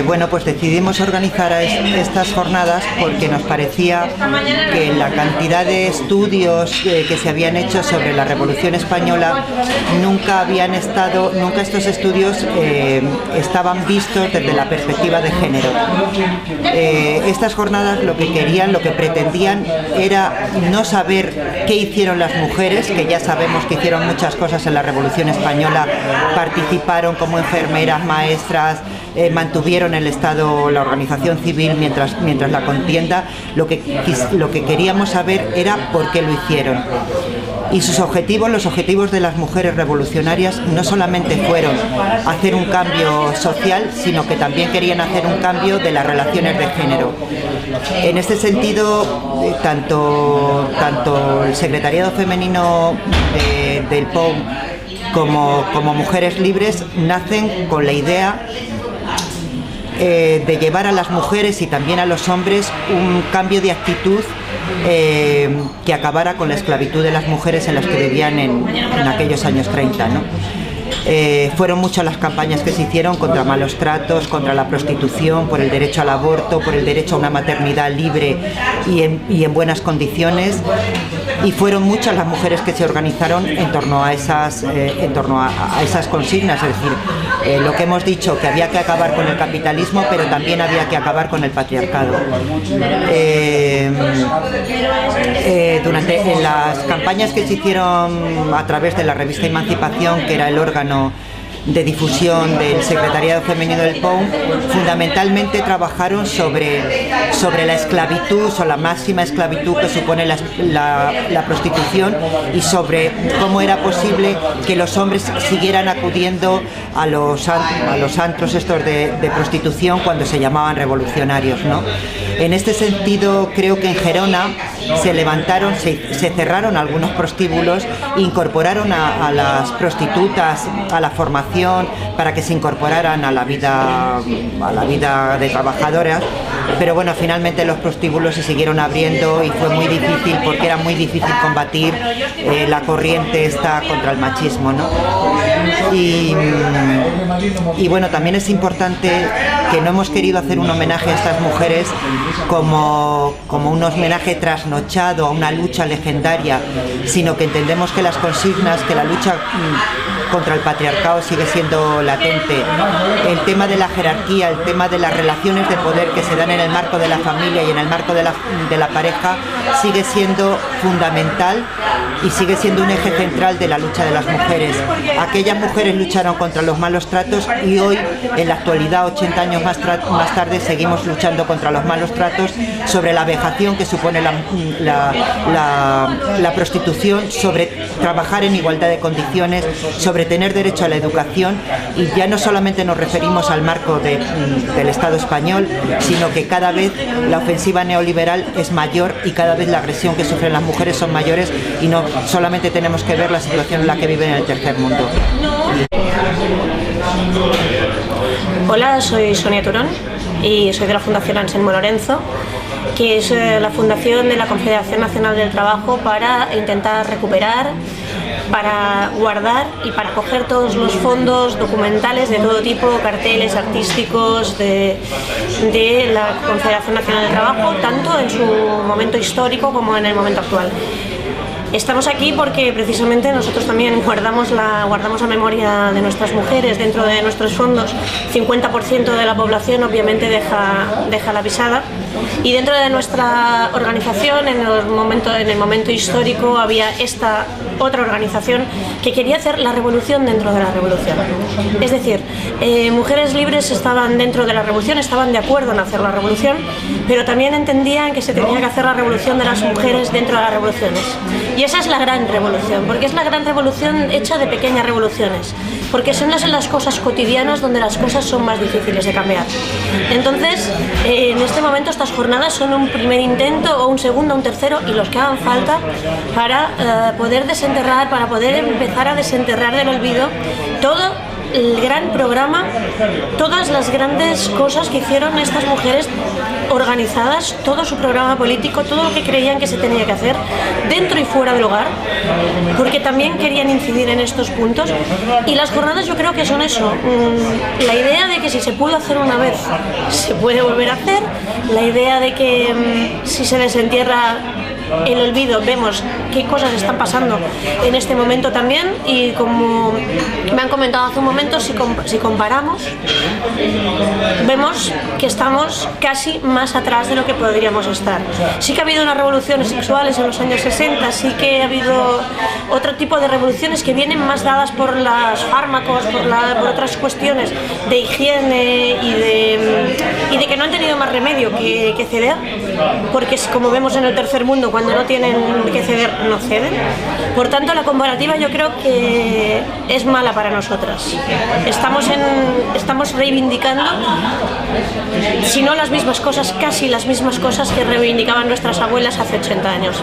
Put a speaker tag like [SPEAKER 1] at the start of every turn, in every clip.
[SPEAKER 1] Bueno, pues decidimos organizar estas jornadas porque nos parecía que la cantidad de estudios que se habían hecho sobre la Revolución Española nunca estos estudios estaban vistos desde la perspectiva de género. Estas jornadas lo que pretendían era no saber qué hicieron las mujeres, que ya sabemos que hicieron muchas cosas en la Revolución Española, participaron como enfermeras, maestras, mantuvieron el Estado, la organización civil mientras la contienda. Lo que queríamos saber era por qué lo hicieron. Y sus objetivos, los objetivos de las mujeres revolucionarias, no solamente fueron hacer un cambio social, sino que también querían hacer un cambio de las relaciones de género. En este sentido, tanto el secretariado femenino del POUM como Mujeres Libres nacen con la idea de llevar a las mujeres y también a los hombres un cambio de actitud que acabara con la esclavitud de las mujeres en las que vivían en aquellos años 30, ¿no? Fueron muchas las campañas que se hicieron contra malos tratos, contra la prostitución, por el derecho al aborto, por el derecho a una maternidad libre y en buenas condiciones, y fueron muchas las mujeres que se organizaron en torno a esas consignas, es decir, lo que hemos dicho, que había que acabar con el capitalismo, pero también había que acabar con el patriarcado. En las campañas que se hicieron a través de la revista Emancipación, que era el órgano de difusión del secretariado femenino del POUM, fundamentalmente trabajaron sobre la esclavitud, o la máxima esclavitud que supone la prostitución, y sobre cómo era posible que los hombres siguieran acudiendo a los antros estos de prostitución cuando se llamaban revolucionarios, ¿no? En este sentido, creo que en Gerona se cerraron algunos prostíbulos, incorporaron a las prostitutas a la formación para que se incorporaran a la vida de trabajadoras, pero bueno, finalmente los prostíbulos se siguieron abriendo y fue muy difícil, porque era muy difícil combatir la corriente esta contra el machismo, ¿no? Y bueno, también es importante que no hemos querido hacer un homenaje a estas mujeres como un homenaje trasnochado a una lucha legendaria, sino que entendemos que las consignas, que la lucha contra el patriarcado sigue siendo latente. El tema de la jerarquía, el tema de las relaciones de poder que se dan en el marco de la familia y en el marco de la pareja sigue siendo fundamental y sigue siendo un eje central de la lucha de las mujeres. Aquellas mujeres lucharon contra los malos tratos y hoy, en la actualidad, 80 años más tarde, seguimos luchando contra los malos tratos, sobre la vejación que supone la prostitución, sobre trabajar en igualdad de condiciones, sobre tener derecho a la educación, y ya no solamente nos referimos al marco del Estado español, sino que cada vez la ofensiva neoliberal es mayor y cada vez la agresión que sufren las mujeres son mayores, y no solamente tenemos que ver la situación en la que viven en el tercer mundo.
[SPEAKER 2] Hola, soy Sonia Turón y soy de la Fundación Anselmo Lorenzo, que es la fundación de la Confederación Nacional del Trabajo, para intentar recuperar, para guardar y para coger todos los fondos documentales de todo tipo, carteles artísticos de la Confederación Nacional del Trabajo, tanto en su momento histórico como en el momento actual. Estamos aquí porque precisamente nosotros también guardamos la memoria de nuestras mujeres dentro de nuestros fondos. 50% de la población obviamente deja la pisada, y dentro de nuestra organización en el momento histórico había esta otra organización que quería hacer la revolución dentro de la revolución. Es decir, Mujeres Libres estaban dentro de la revolución, estaban de acuerdo en hacer la revolución, pero también entendían que se tenía que hacer la revolución de las mujeres dentro de las revoluciones. Y esa es la gran revolución, porque es la gran revolución hecha de pequeñas revoluciones, porque son las cosas cotidianas donde las cosas son más difíciles de cambiar. Entonces, en este momento estas jornadas son un primer intento, o un segundo, o un tercero, y los que hagan falta para poder desenterrar, para poder empezar a desenterrar del olvido todo el gran programa, todas las grandes cosas que hicieron estas mujeres organizadas, todo su programa político, todo lo que creían que se tenía que hacer dentro y fuera del hogar, porque también querían incidir en estos puntos. Y las jornadas yo creo que son eso, la idea de que si se pudo hacer una vez se puede volver a hacer, la idea de que si se desentierra el olvido, vemos qué cosas están pasando en este momento también, y como me han comentado hace un momento, si comparamos, vemos que estamos casi más atrás de lo que podríamos estar. Sí que ha habido unas revoluciones sexuales en los años 60, sí que ha habido otro tipo de revoluciones que vienen más dadas por los fármacos, por otras cuestiones de higiene y de que no han tenido más remedio que ceder, porque como vemos en el tercer mundo, cuando no tienen que ceder, no ceden. Por tanto, la comparativa yo creo que es mala para nosotras. Estamos reivindicando, si no las mismas cosas, casi las mismas cosas que reivindicaban nuestras abuelas hace 80 años.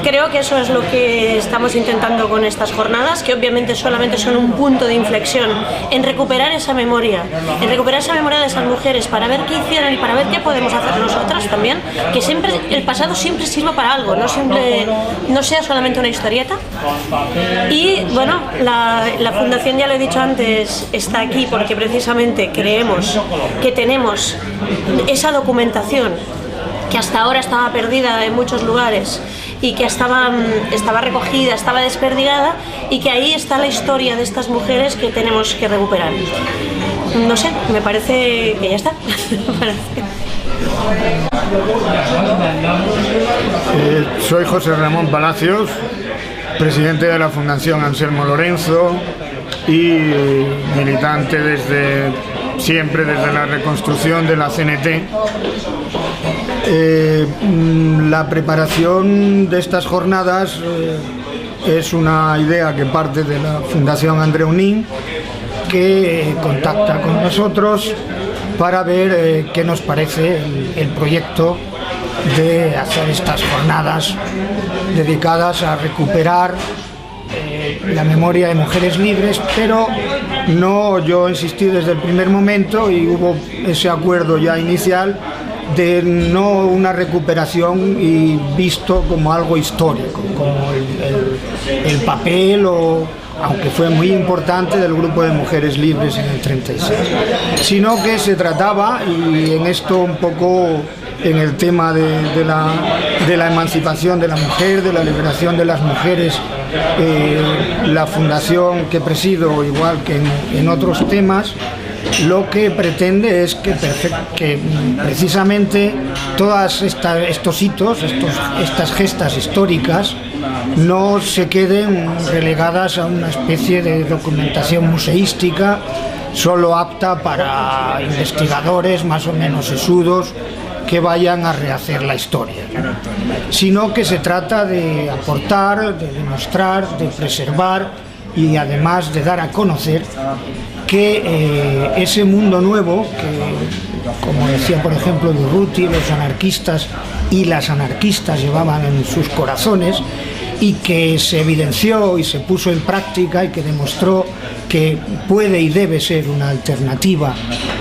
[SPEAKER 2] Creo que eso es lo que estamos intentando con estas jornadas, que obviamente solamente son un punto de inflexión en recuperar esa memoria de esas mujeres, para ver qué hicieron y para ver qué podemos hacer nosotras también, que siempre el pasado siempre sirva para algo, no sea solamente una historieta. Y bueno, la fundación, ya lo he dicho antes, está aquí porque precisamente creemos que tenemos esa documentación que hasta ahora estaba perdida en muchos lugares y que estaba recogida, estaba desperdigada, y que ahí está la historia de estas mujeres que tenemos que recuperar. No sé, me parece que ya está.
[SPEAKER 3] Soy José Ramón Palacios, presidente de la Fundación Anselmo Lorenzo y militante siempre desde la reconstrucción de la CNT. La preparación de estas jornadas es una idea que parte de la Fundación Andreu Nin, que contacta con nosotros para ver qué nos parece el proyecto de hacer estas jornadas dedicadas a recuperar la memoria de mujeres libres, pero yo insistí desde el primer momento, y hubo ese acuerdo ya inicial de no una recuperación y visto como algo histórico, como el papel, aunque fue muy importante, del grupo de mujeres libres en el 36, sino que se trataba, y en esto un poco en el tema de la emancipación de la mujer, de la liberación de las mujeres, la fundación que presido, igual que en otros temas, lo que pretende es que precisamente todos estos hitos, estas gestas históricas, no se queden relegadas a una especie de documentación museística solo apta para investigadores más o menos sesudos que vayan a rehacer la historia, sino que se trata de aportar, de demostrar, de preservar y además de dar a conocer que ese mundo nuevo que, como decía por ejemplo Durruti, los anarquistas y las anarquistas llevaban en sus corazones, y que se evidenció y se puso en práctica y que demostró que puede y debe ser una alternativa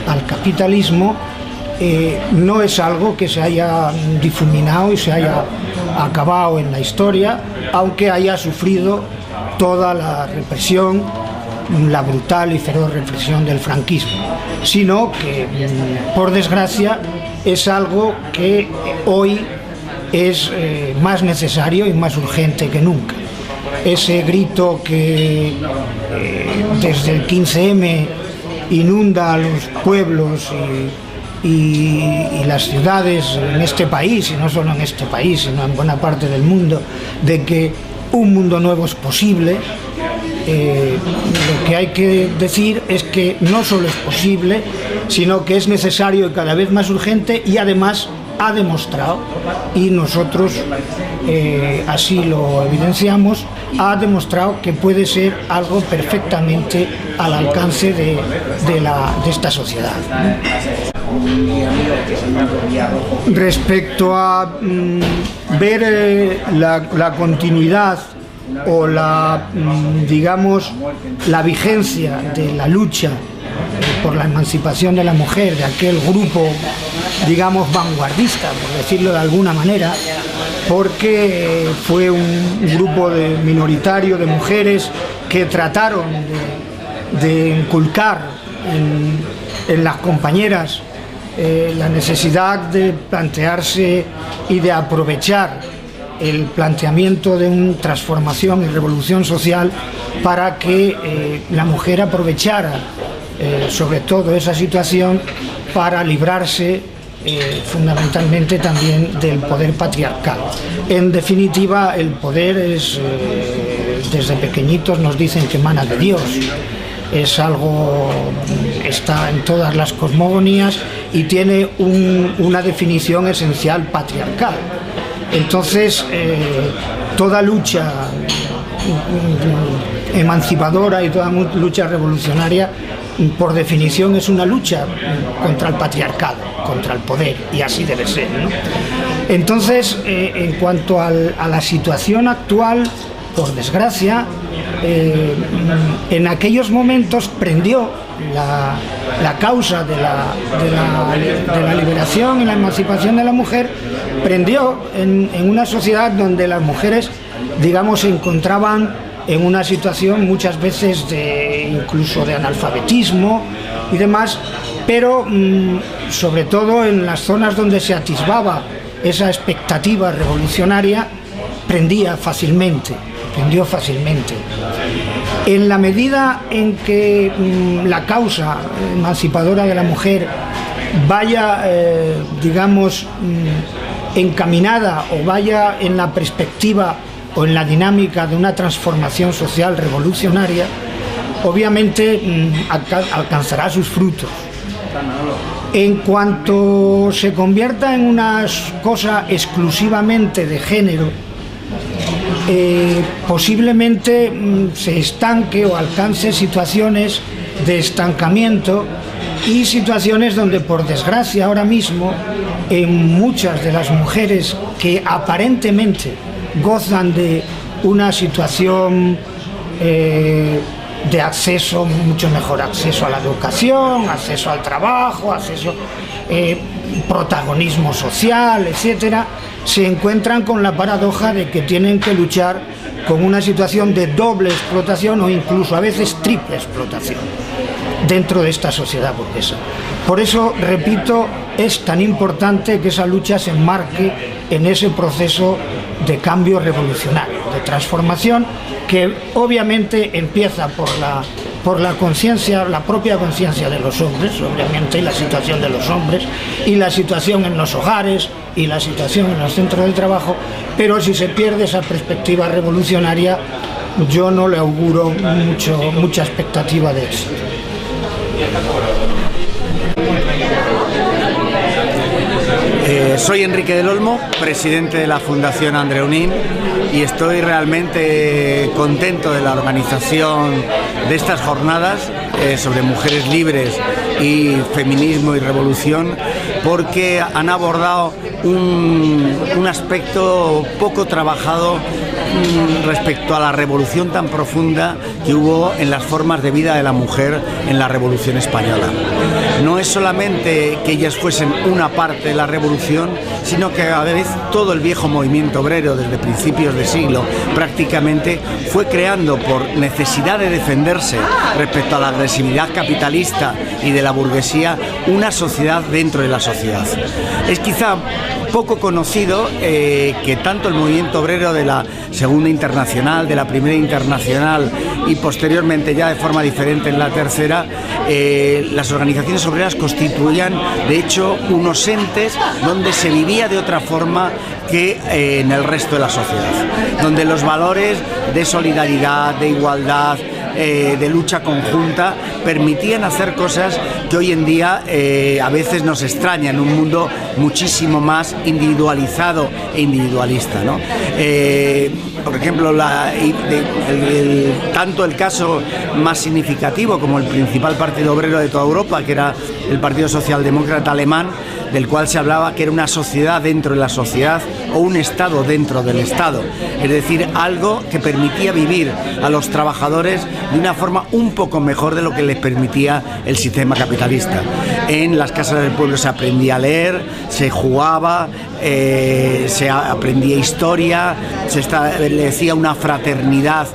[SPEAKER 3] al capitalismo, no es algo que se haya difuminado y se haya acabado en la historia, aunque haya sufrido toda la represión, la brutal y feroz represión del franquismo, sino que, por desgracia, es algo que hoy es más necesario y más urgente que nunca. Ese grito que desde el 15M inunda a los pueblos y las ciudades en este país, y no solo en este país, sino en buena parte del mundo, de que un mundo nuevo es posible. Lo que hay que decir es que no solo es posible, sino que es necesario y cada vez más urgente, y además ha demostrado, y nosotros así lo evidenciamos, ha demostrado que puede ser algo perfectamente al alcance de esta sociedad. Respecto a ver la continuidad o la, digamos, la vigencia de la lucha por la emancipación de la mujer, de aquel grupo, digamos, vanguardista, por decirlo de alguna manera, porque fue un grupo minoritario de mujeres que trataron de inculcar en las compañeras la necesidad de plantearse y de aprovechar el planteamiento de una transformación y revolución social para que la mujer aprovechara sobre todo esa situación para librarse fundamentalmente también del poder patriarcal. En definitiva, el poder es, desde pequeñitos nos dicen que emana de Dios, es algo, está en todas las cosmogonías y tiene una definición esencial patriarcal. Entonces, toda lucha emancipadora y toda lucha revolucionaria, por definición, es una lucha contra el patriarcado, contra el poder, y así debe ser, ¿no? Entonces, en cuanto a la situación actual, por desgracia, en aquellos momentos prendió la causa de la liberación y la emancipación de la mujer, prendió en una sociedad donde las mujeres, digamos, se encontraban en una situación muchas veces incluso de analfabetismo y demás, pero sobre todo en las zonas donde se atisbaba esa expectativa revolucionaria, prendió fácilmente. En la medida en que la causa emancipadora de la mujer vaya, digamos, encaminada o vaya en la perspectiva o en la dinámica de una transformación social revolucionaria, obviamente alcanzará sus frutos. En cuanto se convierta en una cosa exclusivamente de género, posiblemente se estanque o alcance situaciones de estancamiento y situaciones donde, por desgracia, ahora mismo, en muchas de las mujeres que aparentemente gozan de una situación de acceso, mucho mejor acceso a la educación, acceso al trabajo, acceso, protagonismo social, etcétera, se encuentran con la paradoja de que tienen que luchar con una situación de doble explotación o incluso a veces triple explotación dentro de esta sociedad burguesa. Por eso, repito, es tan importante que esa lucha se enmarque en ese proceso de cambio revolucionario, de transformación, que obviamente empieza por la conciencia, la propia conciencia de los hombres, obviamente, y la situación de los hombres, y la situación en los hogares, y la situación en los centros de trabajo, pero si se pierde esa perspectiva revolucionaria, yo no le auguro mucha expectativa de éxito.
[SPEAKER 4] Soy Enrique del Olmo, presidente de la Fundación Andreu Nin, y estoy realmente contento de la organización de estas jornadas sobre mujeres libres y feminismo y revolución, porque han abordado un aspecto poco trabajado respecto a la revolución tan profunda que hubo en las formas de vida de la mujer en la Revolución Española. No es solamente que ellas fuesen una parte de la revolución, sino que a la vez todo el viejo movimiento obrero desde principios de siglo prácticamente fue creando, por necesidad de defenderse respecto a la agresividad capitalista y de la burguesía, una sociedad dentro de la sociedad. Es quizá poco conocido que tanto el movimiento obrero de la Segunda Internacional, de la Primera Internacional y posteriormente ya de forma diferente en la Tercera, las organizaciones obreras constituían de hecho unos entes donde se vivía de otra forma que en el resto de la sociedad, donde los valores de solidaridad, de igualdad, de lucha conjunta permitían hacer cosas que hoy en día a veces nos extrañan en un mundo muchísimo más individualizado e individualista, ¿no? Por ejemplo, tanto el caso más significativo como el principal partido obrero de toda Europa, que era el Partido Socialdemócrata Alemán, del cual se hablaba que era una sociedad dentro de la sociedad o un Estado dentro del Estado, es decir, algo que permitía vivir a los trabajadores de una forma un poco mejor de lo que les permitía el sistema capitalista. En las casas del pueblo se aprendía a leer, se jugaba, se aprendía historia, se establecía una fraternidad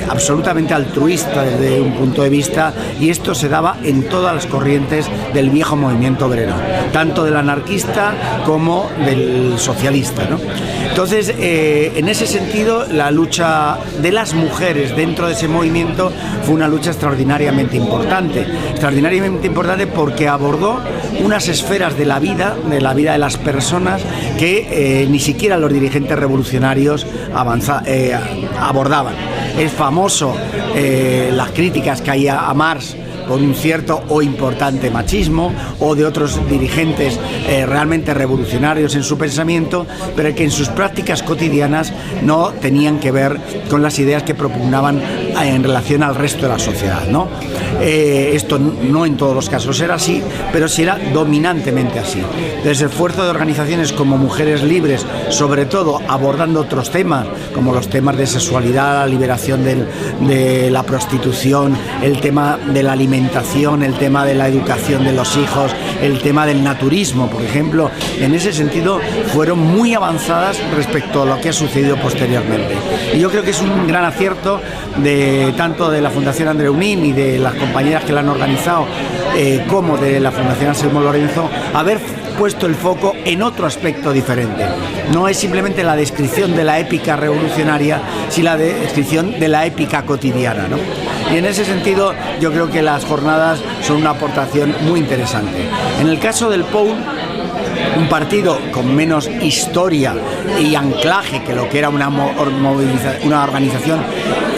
[SPEAKER 4] absolutamente altruista desde un punto de vista, y esto se daba en todas las corrientes del viejo movimiento obrero, tanto del anarquista como del socialista, ¿no? Entonces, en ese sentido, la lucha de las mujeres dentro de ese movimiento fue una lucha extraordinariamente importante porque abordó unas esferas de la vida de las personas que ni siquiera los dirigentes revolucionarios abordaban. Es famoso las críticas que hay a Marx por un cierto o importante machismo, o de otros dirigentes realmente revolucionarios en su pensamiento, pero que en sus prácticas cotidianas no tenían que ver con las ideas que propugnaban en relación al resto de la sociedad, ¿no? Esto no en todos los casos era así, pero sí era dominantemente así. Entonces, el esfuerzo de organizaciones como Mujeres Libres, sobre todo abordando otros temas, como los temas de sexualidad, la liberación de la prostitución, el tema de la alimentación, el tema de la educación de los hijos, el tema del naturismo, por ejemplo, en ese sentido fueron muy avanzadas respecto a lo que ha sucedido posteriormente. Y yo creo que es un gran acierto tanto de la Fundación Andreu Nin y de las compañeras que la han organizado, como de la Fundación Anselmo Lorenzo, haber puesto el foco en otro aspecto diferente. No es simplemente la descripción de la épica revolucionaria, sino la descripción de la épica cotidiana, ¿no? Y en ese sentido yo creo que las jornadas son una aportación muy interesante. En el caso del POUN, un partido con menos historia y anclaje que lo que era una organización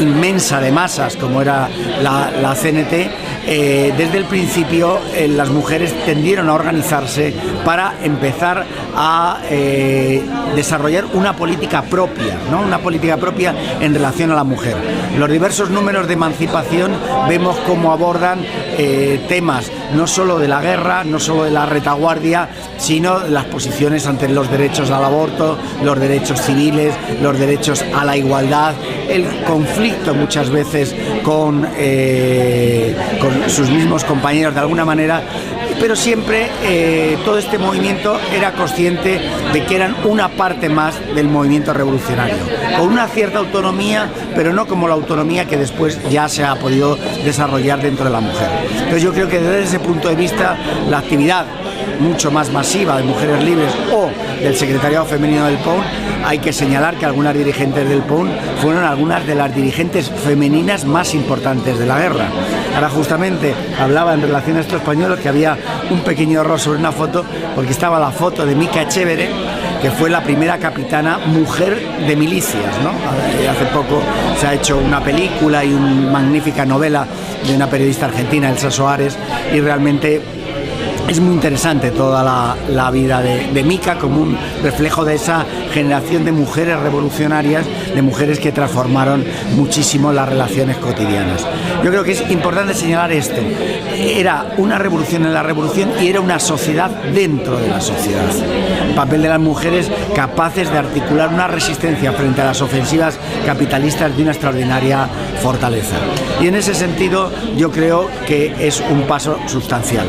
[SPEAKER 4] inmensa de masas como era la CNT, desde el principio las mujeres tendieron a organizarse para empezar a desarrollar una política propia, ¿no? Una política propia en relación a la mujer. Los diversos números de emancipación vemos cómo abordan temas no solo de la guerra, no solo de la retaguardia, sino las posiciones ante los derechos al aborto, los derechos civiles, los derechos a la igualdad, el conflicto muchas veces con sus mismos compañeros de alguna manera, pero siempre todo este movimiento era consciente de que eran una parte más del movimiento revolucionario, con una cierta autonomía, pero no como la autonomía que después ya se ha podido desarrollar dentro de la mujer. Entonces yo creo que desde ese punto de vista la actividad mucho más masiva de Mujeres Libres o del secretariado femenino del POUN, hay que señalar que algunas dirigentes del POUN fueron algunas de las dirigentes femeninas más importantes de la guerra. Ahora justamente hablaba en relación a estos pañuelos que había un pequeño error sobre una foto, porque estaba la foto de Mica Echevere, que fue la primera capitana mujer de milicias, ¿no? Hace poco se ha hecho una película y una magnífica novela de una periodista argentina, Elsa Soares, y realmente es muy interesante toda la vida de Mica como un reflejo de esa generación de mujeres revolucionarias, de mujeres que transformaron muchísimo las relaciones cotidianas. Yo creo que es importante señalar esto. Era una revolución en la revolución y era una sociedad dentro de la sociedad. El papel de las mujeres capaces de articular una resistencia frente a las ofensivas capitalistas de una extraordinaria fortaleza. Y en ese sentido yo creo que es un paso sustancial.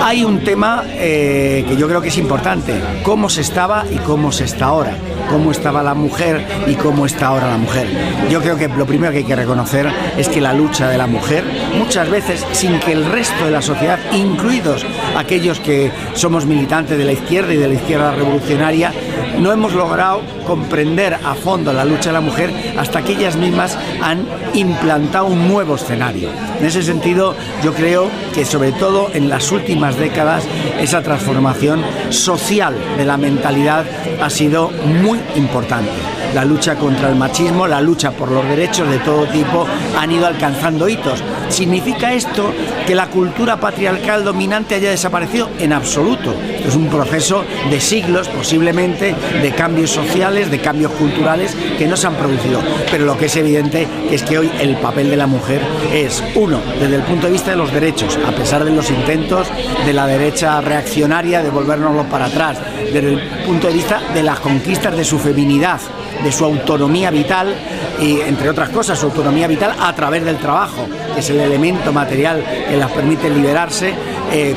[SPEAKER 4] Hay un tema que yo creo que es importante: cómo se estaba y cómo se está ahora, cómo estaba la mujer y cómo está ahora la mujer. Yo creo que lo primero que hay que reconocer es que la lucha de la mujer, muchas veces sin que el resto de la sociedad, incluidos aquellos que somos militantes de la izquierda y de la izquierda revolucionaria, no hemos logrado comprender a fondo la lucha de la mujer hasta que ellas mismas han implantado un nuevo escenario. En ese sentido, yo creo que sobre todo en las últimas décadas esa transformación social de la mentalidad ha sido muy importante. La lucha contra el machismo, la lucha por los derechos de todo tipo han ido alcanzando hitos. ¿Significa esto que la cultura patriarcal dominante haya desaparecido? En absoluto. Esto es un proceso de siglos, posiblemente, de cambios sociales, de cambios culturales que no se han producido. Pero lo que es evidente es que hoy el papel de la mujer es, uno, desde el punto de vista de los derechos, a pesar de los intentos de la derecha reaccionaria de volvérnoslo para atrás, desde el punto de vista de las conquistas de su feminidad, de su autonomía vital y, entre otras cosas, su autonomía vital a través del trabajo, que es el elemento material que las permite liberarse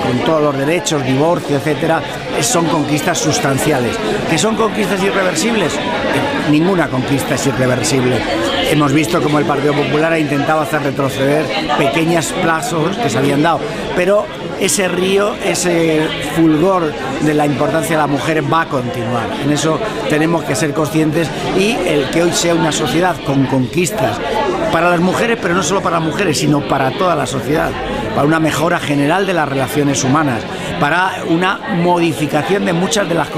[SPEAKER 4] con todos los derechos, divorcio, etcétera. Son conquistas sustanciales. ¿Que son conquistas irreversibles? Ninguna conquista es irreversible. Hemos visto cómo el Partido Popular ha intentado hacer retroceder pequeños plazos que se habían dado, pero ese río, ese fulgor de la importancia de la mujer va a continuar. En eso tenemos que ser conscientes, y el que hoy sea una sociedad con conquistas para las mujeres, pero no solo para las mujeres, sino para toda la sociedad, para una mejora general de las relaciones humanas, para una modificación de muchas de las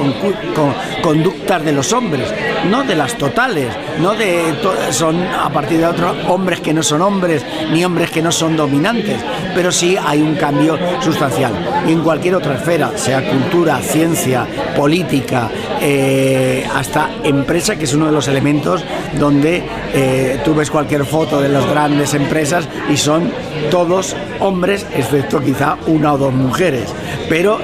[SPEAKER 4] conductas de los hombres, no de las totales, no de son a partir de otros hombres que no son hombres, ni hombres que no son dominantes, pero sí hay un cambio sustancial. Y en cualquier otra esfera, sea cultura, ciencia, política, hasta empresa, que es uno de los elementos donde tú ves cualquier foto de las grandes empresas y son todos hombres, excepto quizá una o dos mujeres. Pero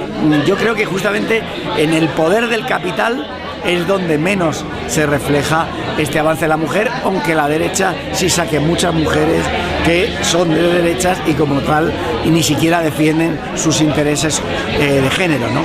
[SPEAKER 4] yo creo que justamente en el poder del capital es donde menos se refleja este avance de la mujer, aunque la derecha sí saque muchas mujeres que son de derechas y como tal y ni siquiera defienden sus intereses de género, ¿no?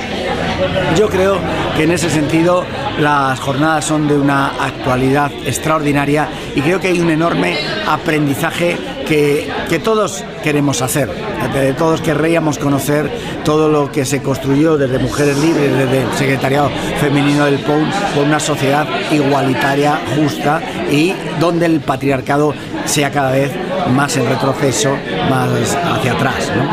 [SPEAKER 4] Yo creo que en ese sentido las jornadas son de una actualidad extraordinaria y creo que hay un enorme aprendizaje que todos queremos hacer, que todos querríamos conocer todo lo que se construyó desde Mujeres Libres, desde el Secretariado Femenino del POUM, por una sociedad igualitaria, justa y donde el patriarcado sea cada vez más en retroceso, más hacia atrás, ¿no?